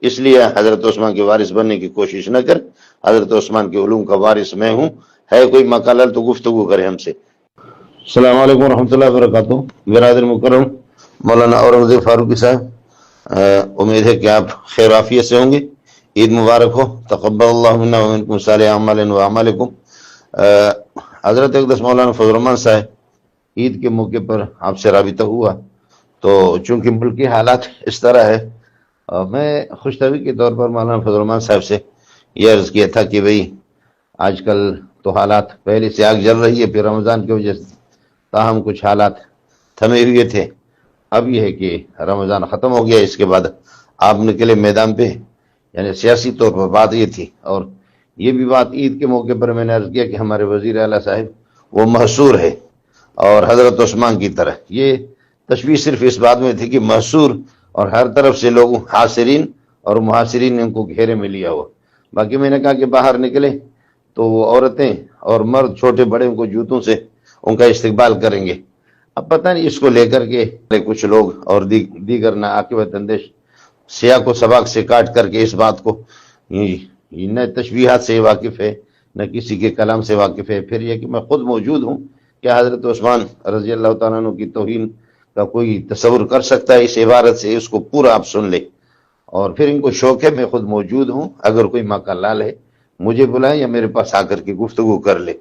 اس لیے حضرت عثمان کے وارث بننے کی کوشش نہ کر، حضرت عثمان کے علوم کا وارث میں ہوں، ہے کوئی مقالل تو گفتگو کرے ہم سے۔ السلام علیکم ورحمۃ اللہ وبرکاتہ۔ برادر مکرم مولانا اورنگزیب فاروقی صاحب، امید ہے کہ آپ خیر عافیت سے ہوں گے۔ عید مبارک ہو، تقبل اللہ منا ومنکم صالح اعمالنا واعمالکم۔ حضرت اقدس مولانا فضل الرحمان صاحب، عید کے موقع پر آپ سے رابطہ ہوا تو چونکہ ملکی حالات اس طرح ہے، میں خوش طبعی کے طور پر مولانا فضل الرحمان صاحب سے یہ عرض کیا تھا کہ بھئی آج کل تو حالات پہلے سے آگ جل رہی ہے، پھر رمضان کی وجہ سے تاہم کچھ حالات تھمے ہوئے تھے۔ اب یہ ہے کہ رمضان ختم ہو گیا، اس کے بعد آپ نکلے میدان پہ، یعنی سیاسی طور پر بات یہ تھی۔ اور یہ بھی بات عید کے موقع پر میں نے عرض کیا کہ ہمارے وزیر اعلیٰ صاحب وہ محصور ہے، اور حضرت عثمان کی طرح یہ تشبیہ صرف اس بات میں تھی کہ محصور، اور ہر طرف سے لوگ حاصرین اور محاصرین نے ان کو گھیرے میں لیا ہوا۔ باقی میں نے کہا کہ باہر نکلے تو وہ عورتیں اور مرد چھوٹے بڑے ان کو جوتوں سے ان کا استقبال کریں گے۔ اب پتہ نہیں اس کو لے کر کے کچھ لوگ اور دیگر ناعاقبت اندیش سیاق و سباق سے کاٹ کر کے اس بات کو نہ تشبیہات سے واقف ہے نہ کسی کے کلام سے واقف ہے۔ پھر یہ کہ میں خود موجود ہوں، کیا حضرت عثمان رضی اللہ تعالیٰ عنہ کی توہین کا کوئی تصور کر سکتا ہے؟ اس عبارت سے اس کو پورا آپ سن لیں، اور پھر ان کو شوق ہے میں خود موجود ہوں، اگر کوئی ماکالال ہے مجھے بلائیں یا میرے پاس آ کر کے گفتگو کر لے۔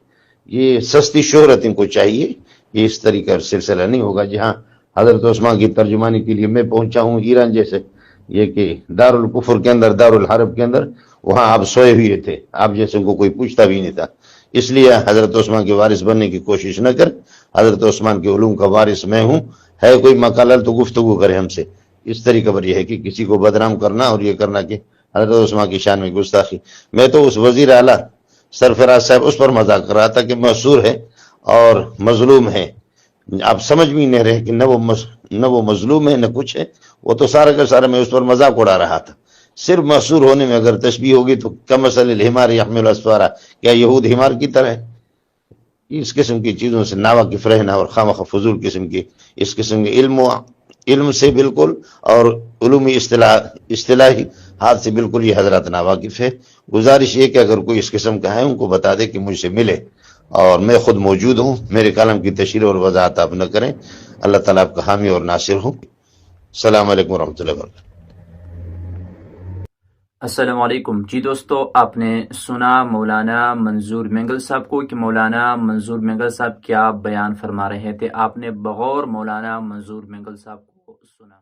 یہ سستی شہرت ان کو چاہیے، یہ اس طریقے کا سلسلہ نہیں ہوگا۔ جہاں حضرت عثمان کی ترجمانی کے لیے میں پہنچا ہوں ایران جیسے، یہ کہ دارالکفر کے اندر، دارالحرب کے اندر، وہاں آپ سوئے ہوئے تھے، آپ جیسے کو کوئی پوچھتا بھی نہیں تھا۔ اس لیے حضرت عثمان کے وارث بننے کی کوشش نہ کر، حضرت عثمان کے علوم کا وارث میں ہوں، ہے کوئی مقالل تو گفتگو کرے ہم سے۔ اس طریقے پر یہ ہے کہ کسی کو بدنام کرنا اور یہ کرنا کہ حضرت عثمان کی شان میں گستاخی۔ میں تو اس وزیر اعلیٰ سرفراز صاحب اس پر مذاق کر رہا تھا کہ محصور ہے اور مظلوم ہے۔ آپ سمجھ بھی نہیں رہے کہ نہ وہ مظلوم ہے نہ کچھ ہے، وہ تو سارا کا سارا میں اس پر مذاق اڑا رہا تھا۔ صرف محصور ہونے میں اگر تشبیہ ہوگی تو کمثل الحمار یحمل اسفارا، کیا یہود حمار کی طرح ہے؟ اس قسم کی چیزوں سے ناواقف رہنا اور خامخواہ فضول قسم کی اس قسم کے علم سے بالکل اور علومی اصطلاحی ہاتھ سے بالکل یہ حضرات ناواقف ہے۔ گزارش یہ کہ اگر کوئی اس قسم کا ہے ان کو بتا دے کہ مجھ سے ملے، اور میں خود موجود ہوں، میرے کلام کی تشریح اور وضاحت آپ نہ کریں۔ اللہ تعالیٰ آپ کا حامی اور ناصر ہوں۔ السلام علیکم ورحمۃ اللہ وبرکاتہ۔ السلام علیکم۔ جی دوستو، آپ نے سنا مولانا منظور مینگل صاحب کو کہ مولانا منظور مینگل صاحب کیا بیان فرما رہے تھے۔ آپ نے بغور مولانا منظور مینگل صاحب کو سنا۔